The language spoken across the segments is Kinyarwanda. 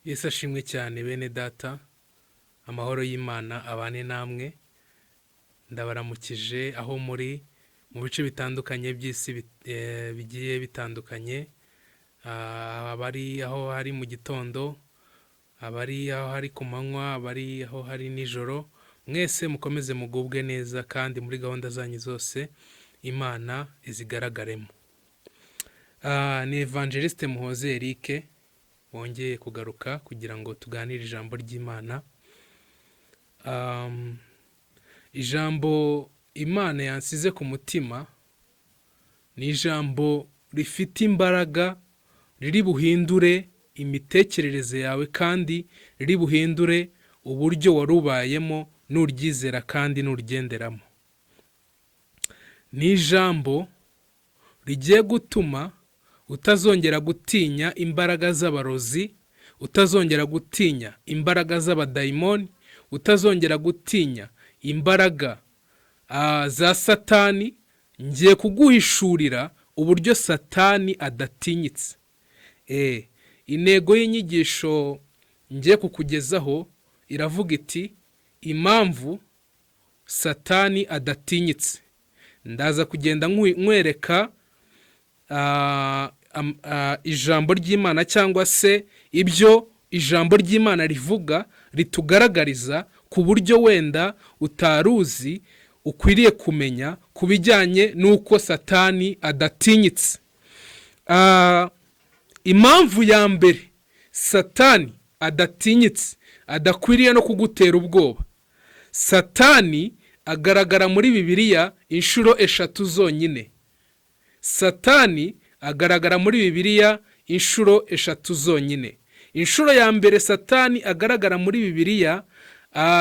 Yesu ashimwe cyane bene data, amahoro y'Imana abane namwe. Ndabaramukije aho muri mu bice bitandukanye by'isi bigiye bitandukanye, abari aho hari mu gitondo, abari aho hari ku manywa, abari aho hari nijoro. Mwese mukomeze mugubwe neza kandi muri gahunda zanyu zose Imana izigaragaremo. Ni Evangeliste Muhoze Eric wongeye kugaruka kugira ngo tuganire ijambo ry'Imana. Ijambo Imana yansize ku mutima ni ijambo rifite imbaraga, riri buhindure imitekerereze yawe kandi riri buhindure uburyo warubayemo nuryizera kandi nuryenderamo. Ni ijambo rigiye gutuma utazongera gutinya imbaraga z'abarozi, utazongera gutinya imbaraga z'abadayimoni, utazongera gutinya imbaraga za Satani. Ngiye kuguhishurira uburyo Satani adatinyitse. Intego y'inyigisho ngiye kukugezaho iravuga iti impamvu Satani adatinyitse. Ndaza kugenda nkwereka ijambo ry'Imana cyangwa se ibyo ijambo ry'Imana rivuga ritugaragariza ku buryo wenda utaruzi ukwiriye kumenya ku bijyanye n'uko Satani adatinyitse. Impamvu ya mbere Satani adatinyitse, adakwiriye no kugutera ubwoba. Satani agaragara muri Bibiliya inshuro 3 zonyine. Satani agaragara muri Bibiliya inshuro 3 zonyine. Inshuro ya mbere Satani agaragara muri Bibiliya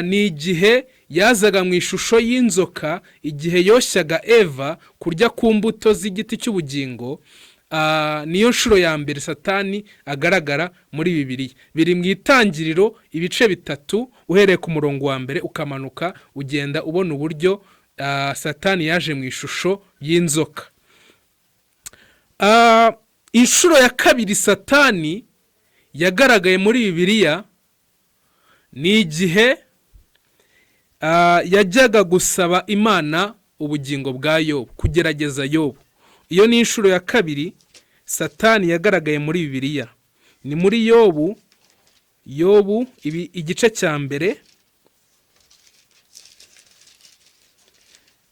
ni igihe yazaga mu ishusho y'inzoka, igihe yoshyaga Eva kurya ku mbuto z'igiti cy'ubugingo. Niyo nshuro ya mbere Satani agaragara muri Bibiliya. Biri mu Itangiriro ibice 3 uhereye ku murongo wa mbere ukamanuka ugenda ubona uburyo Satani yaje mu ishusho y'inzoka. Inshuro ya kabiri Satani yagaragaye muri Bibiliya ni igihe yajyaga gusaba Imana ubugingo bwa Yobu, kugerageza Yobu. Iyo ni inshuro ya kabiri Satani yagaragaye muri Bibiliya. Ni muri Yobu igice cya mbere.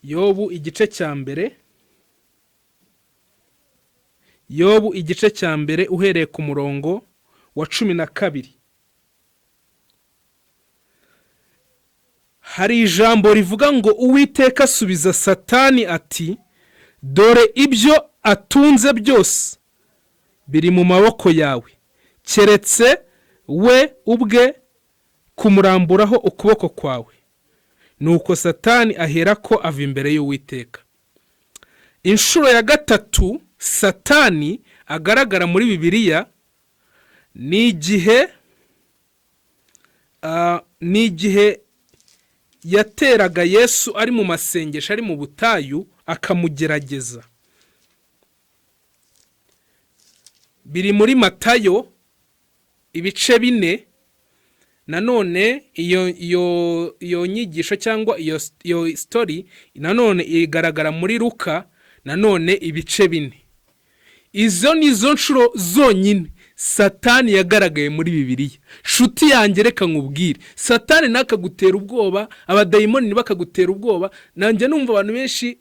Yobu igice cya mbere. Yobu igice cya mbere uhereye ku murongo wa 12. Hari ijambo rivuga ngo Uwiteka asubiza Satani ati, dore ibyo atunze byose biri mu maboko yawe, keretse we ubwe kumuramburaho ukuboko kwawe. Nuko Satani aherako ava imbere y'Uwiteka. Inshuro ya gatatu Satani agaragara muri Bibiliya ni igihe yateraga Yesu ari mu masengesho, ari mu butayu, akamugerageza. Biri muri Matayo ibice 4. Nanone iyo nyigisho cyangwa iyo story nanone igaragara muri Luka nanone ibice 4. Izo nizo nshuro zonyine Satani yagaragaye muri Bibiliya. Shuti yanjye reka nkubwire, Satani nakagutera ubwoba, abadayimoni bakagutera ubwoba. Nanjye numva abantu benshi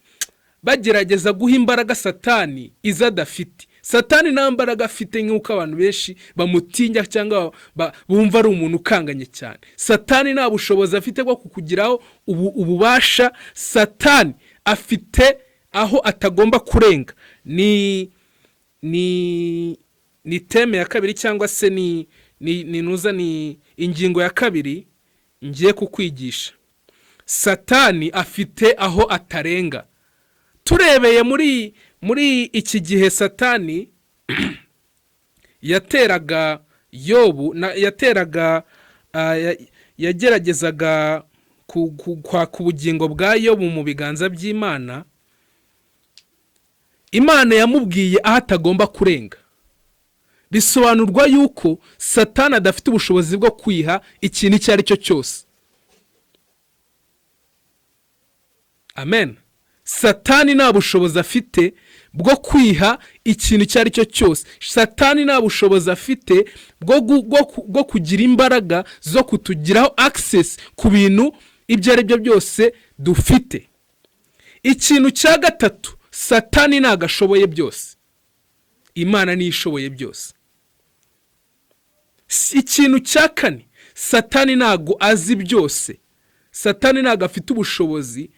bagerageza guha imbaraga Satani izadafite. Satani nta mbaraga afite nk'uko abantu benshi bamutinya cyangwa bumva ari umuntu ukanganye cyane. Satani nta bushobozi afite bwo kukugiraho ububasha. Satani afite aho atagomba kurenga. Ni teme ya kabiri cyangwa se ni ingingo ya kabiri ngiye kukwigisha. Satani afite aho atarenga. turebeye muri iki gihe Satani yateraga Yobu, yageragezaga kwaka ubugingo bwa Yobu mu biganza by'Imana. Imana yamubwiye aho atagomba kurenga. Bisobanurwa yuko Satani adafite ubushobozi bwo kwiha ikintu icyo ari cyo cyose. Amen. Satani nta bushobozi afite bwo kwiha ikintu icyo ari cyo cyose. Satani nta bushobozi afite bwo kugira imbaraga zo kutugiraho access ku bintu ibyo ari byo byose dufite. Ikintu cya gatatu, Satani ntago ashoboye byose, Imana niyo ishoboye byose. Ikintu cya kane, Satani ntago azi byose. Satani ntago afite ubushobozi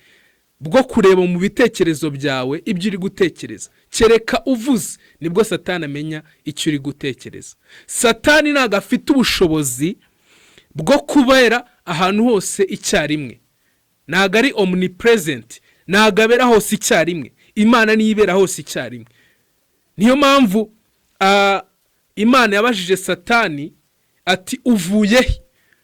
bwo kureba mu bitekerezo byawe ibyo uri gutekereza. Kereka uvuze nibwo Satani amenya icyo uri gutekereza. Satani ntago afite ubushobozi bwo kubera ahantu hose icyarimwe. Ntago ari omnipresent, ntago abera hose icyarimwe. Imana niyo ibera hose icyarimwe. Niyo mpamvu Imana yabajije Satani ati uvuye he?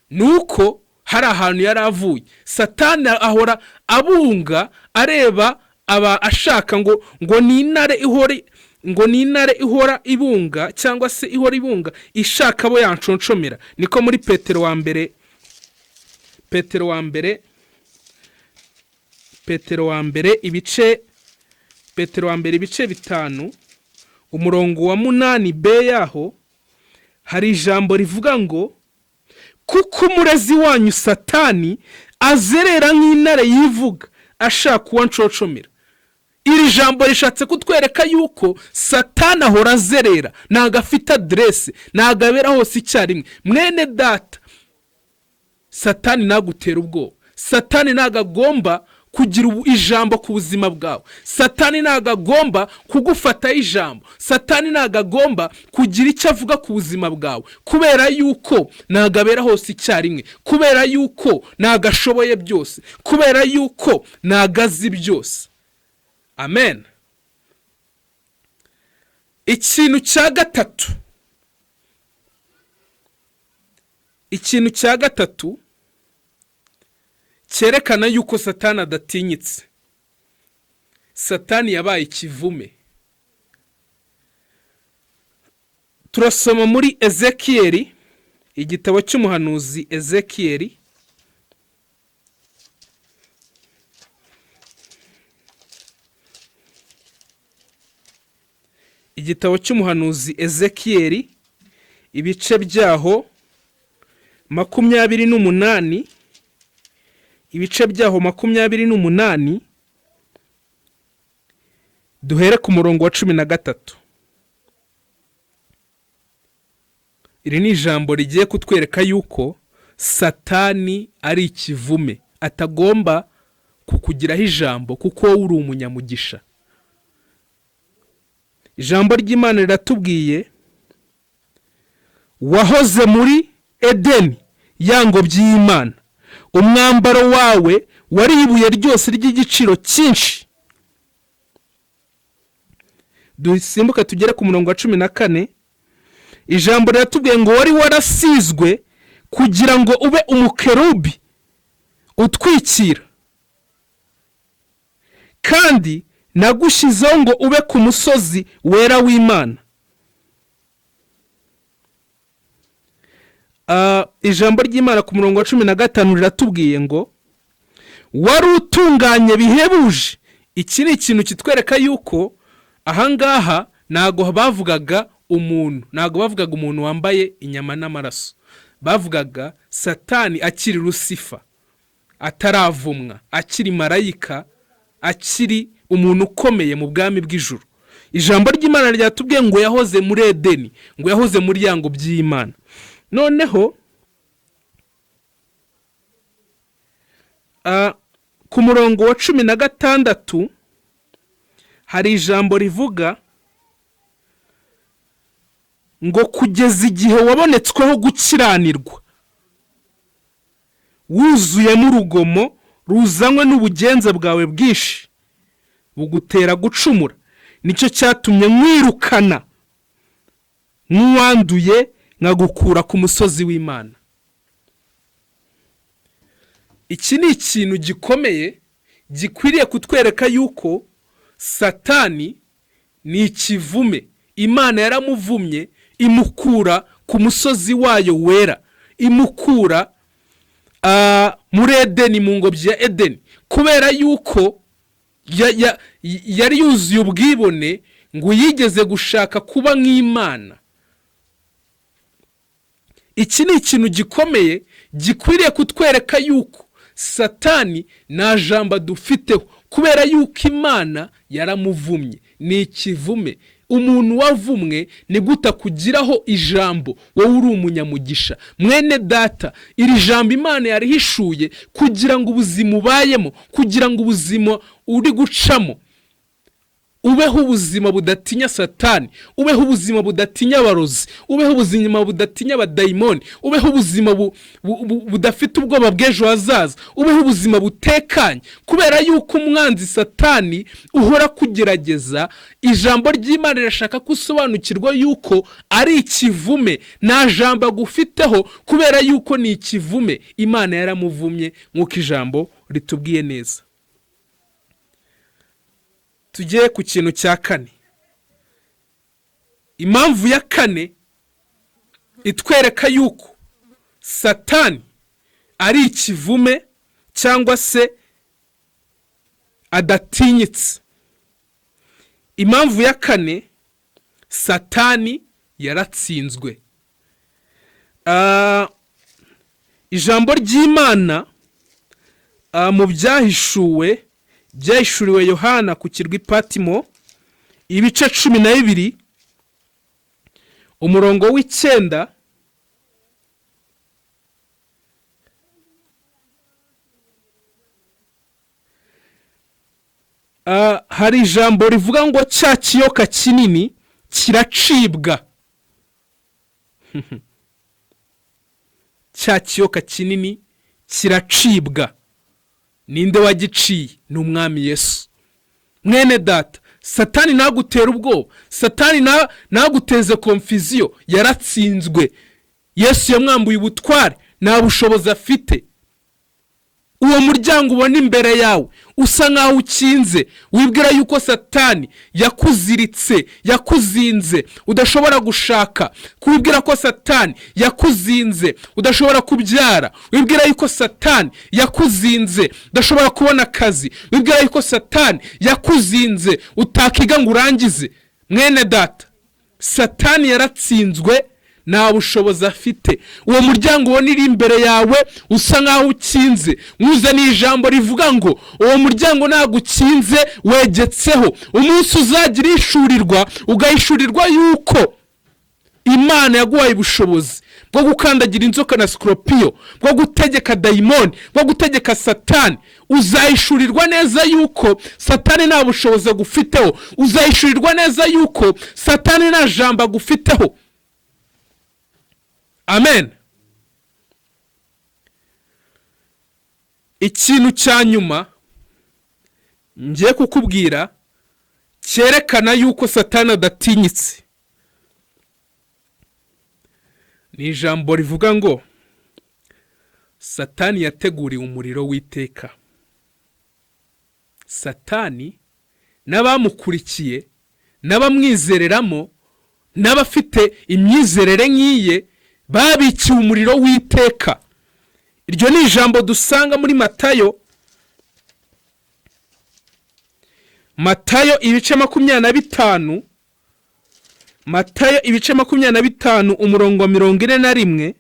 Nuko hari ahantu yari avuye. Satani ahora abunga areba aba ashaka ngo ni intare ihora ibunga cyangwa se ihora ibunga ishaka abo yanconshomera. Niko muri Petero wa mbere ibice 5 umurongo wa 8b yaho hari ijambo rivuga ngo kuko umurezi wanyu Satani azerera nk'intare yivuga ashaka uwanconshomera. Iri jambo rishatse kutwereka yuko Satani ahora azerera, ntago afite adresse, ntago abera hose icyarimwe. Mwene data, Satani nagutera ubwoba. Satani ntago agomba kugira ijambo ku buzima bwawe. Satani ntago agomba kugufata ijambo. Satani ntago agomba kugira icyo avuga ku buzima bwawe, kubera yuko ntago abera hose icyarimwe, kubera yuko ntago ashoboye byose, kubera yuko ntago azi byose. Amen. Ikintu cya gatatu cyerekana yuko Satani adatinyitse. Satani yabaye ikivume. Turasoma muri Ezekiyeli, igitabo cy'umuhanuzi Ezekiyeli, ibice byaho 28, ibice byaho 28, duhere ku murongo wa 13. Iri ni ijambo rigiye kutwereka yuko Satani ari ikivume, atagomba kukugiraho ijambo kuko wowe uri umunyamugisha. Ijambo ry'Imana riratubwiye, wahoze muri Edeni yangobyi y'Imana, umwambaro wawe wari ibuye ryose ry'igiciro cyinshi. Dusimbuka tugere ku murongo wa 14. Ijambo riratubwiye ngo wari warasizwe kugira ngo ube umukerubi utwikira, kandi nagushizeho ngo ube ku musozi wera w'Imana. Ijambo ry'Imana ku murongo wa 15 riratubwiye ngo wari utunganye bihebuje. Iki ni ikintu kitwereka yuko ahangaha ntago bavugaga umuntu, ntago bavugaga umuntu wambaye inyama n'amaraso. Bavugaga Satani akiri Lucifer, ataravumwa, akiri marayika, akiri umuntu ukomeye mu bwami bw'ijuru. Ijambo ry'Imana ryatubwiye ngo yahoze muri Edeni, ngo yahoze muri yango by'Imana. Noneho ku murongo wa 16 hari ijambo rivuga ngo kugeza igihe wabonetsweho gukiranirwa, wuzuyemo urugomo ruzanywe n'ubugenza bwawe bwinshi, bugutera gucumura. Nicyo cyatumye mwirukana nk'uwanduye nkagukura ku musozi w'Imana. Iki ni ikintu gikomeye gikwiriye kutwereka yuko Satani ni ikivume. Imana yaramuvumye imukura ku musozi wayo wera, imukura muri Edeni, mu ngobyi ya Edeni, kubera yuko yari yuzuye ubwibone ngo yigeze gushaka kuba nk'Imana. Iki ni ikintu gikomeye gikwiriye kutwereka yuko Satani nta jambo dufiteho, kubera yuko Imana yaramuvumye. Ni ikivume. Umuntu wavumwe ni gute kugiraho ijambo wowe uri umunyamugisha? Mwene data, iri jambo Imana yarihishuye kugira ngo ubuzima ubayemo, kugira ngo ubuzima uri gucamo ubeho ubuzima budatinya Satani, ubeho ubuzima budatinya abarozi, ubeho ubuzima budatinya abadayimoni, ubeho ubuzima budafite ubwoba bw'ejo hazaza, ubeho ubuzima butekanye, kubera yuko umwanzi Satani uhora kugerageza. Ijambo ry'Imana rirashaka kusobanukirwa yuko ari ikivume, nta jambo agufiteho, kubera yuko ni ikivume. Imana yaramuvumye nk'uko ijambo ritubwiye neza. Tugiye ku kintu cya kane. Impamvu ya kane itwereka yuko Satani ari ikivume cyangwa se adatinyitse. Impamvu ya kane, Satani yaratsinzwe. Ijambo ry'Imana mu byahishuriwe Yohana ku kirwa Patimo, ibice 12 umurongo w'9, hari ijambo rivuga ngo cya kiyoka kinini kiracibwa. Cya kiyoka kinini kiracibwa. Ninde wagiciye? Ni Umwami Yesu. Mwene data, Satani nagutera ubwoba, Satani naguteze confusion. Yaratsinzwe. Yesu yamwambuye ubutware, nta bushobozi afite. Uwo muryango ubona imbere yawe usa nkaho ukinze, wibwira yuko Satani yakuziritse, yakuzinze, udashobora gushaka. Wibwira ko Satani yakuzinze, udashobora kubyara. Wibwira yuko Satani yakuzinze, udashobora kubona akazi. Wibwira yuko Satani yakuzinze, utakiga ngo urangize. Mwene data, Satani yaratsinzwe, nta bushobozi afite. Uwo muryango ubona iri imbere yawe usa nkaho ukinze, mwuzaniye ijambo rivuga ngo uwo muryango ntabwo ukinze, wegetseho. Umunsi uzagira ishurirwa, ugahishurirwa yuko Imana yaguhaye ubushobozi bwo gukandagira inzoka na scorpion, bwo gutegeka dayimoni, bwo gutegeka Satani. Uzahishurirwa neza yuko Satani nta bushobozi agufiteho. Uzahishurirwa neza yuko Satani nta jambo agufiteho. Amen. Ikintu cya nyuma ngiye kukubwira cyerekana yuko Satani adatinyitse, ni ijambo rivuga ngo Satani yateguriwe umuriro w'iteka. Satani n'abamukurikiye, n'abamwizereramo, n'abafite imyizerere nk'iye babikiwe umuriro w'iteka. Iryo ni ijambo dusanga muri Matayo ibice 25, Matayo ibice 25 umurongo wa 41.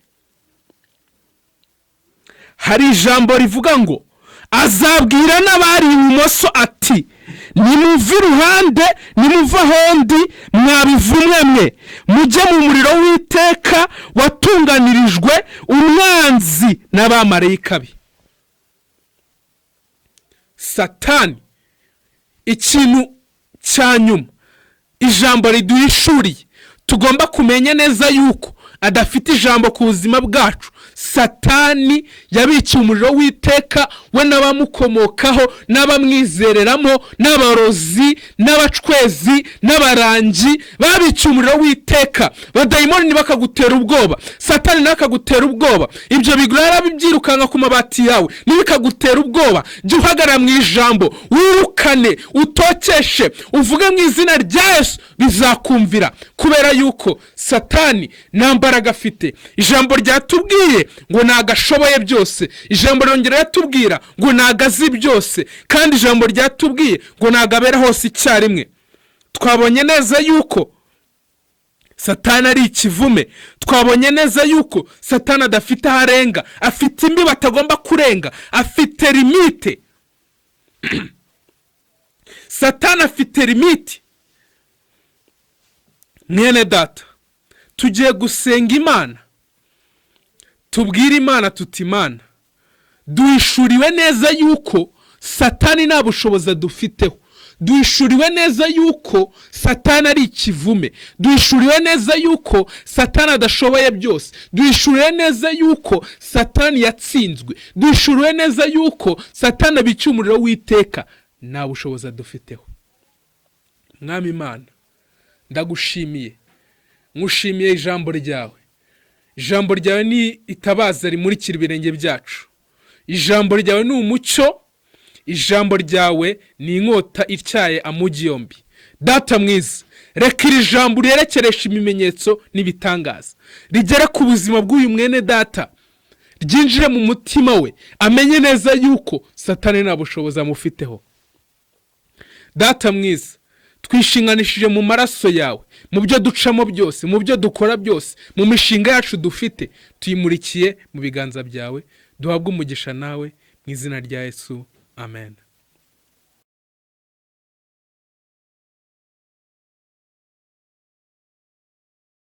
Hari ijambo rivuga ngo azabwira n'abari ibumoso ati, nimuve iruhande, nimuve ahondi, mwabivumwe mwe, mujye mu muriro w'iteka watunganirijwe umwanzi n'abamarayika be. Satani, ikintu cya nyuma ijambo riduhishuriye tugomba kumenya neza yuko adafite ijambo ku buzima bwacu, Satani yabikiye umuriro w'iteka we n'abamukomokaho n'abamwizereramo n'abarozi n'abacwezi n'abarangi, babikiye umuriro w'iteka. Badayimoni bakagutera ubwoba, Satani nakagutera ubwoba, ibyo bigurara bibyirukanka ku mabati yawe nibikagutera ubwoba. Jya uhagarara mu ijambo, wirukane, utokeshe, uvuge mu izina rya Yesu, bizakumvira, kubera yuko Satani nta mbaraga afite. Ijambo ryatubwiye ngo nagashoboye byose, ijambo ryongera yatubwira ngo nagazi byose, kandi ijambo ryatubwiye ngo nagabera hose icyarimwe. Twabonye neza yuko Satani ari ikivume, twabonye neza yuko Satani adafite aharenga, afite imbi batagomba kurenga, afite limite. Satani afite limite. Mwene data, tugiye gusenga Imana, tubwire Imana tuti Imana, duhishuriwe neza yuko Satani nta bushobozi adufiteho, duhishuriwe neza yuko Satani ari ikivume, duhishuriwe neza yuko Satani adashoboye byose, duhishuriwe neza yuko Satani yatsinzwe, duhishuriwe neza yuko Satani abikiye umuriro w'iteka, nta bushobozi adufiteho. Mwami Imana, ndagushimiye, ngushimiye ijambo ryawe. Ijambo ryawe ni itabaza rimurikira ibirenge byacu, ijambo ryawe ni umucyo, ijambo ryawe ni inkota ityaye amugi yombi. Data mwiza, reka iri jambo ryerekeresha ibimenyetso n'ibitangaza, rigere ku buzima bw'uyu mwene data, ryinjire mu mutima we, amenye neza yuko Satani nta bushobozi amufiteho. Data mwiza, twishinganishije mu maraso yawe, mu byo ducamo byose, mu byo dukora byose, mu mishinga yacu dufite, tuyimurikiye mu biganza byawe. Duhabwe umugisha nawe mu izina rya Yesu, amen.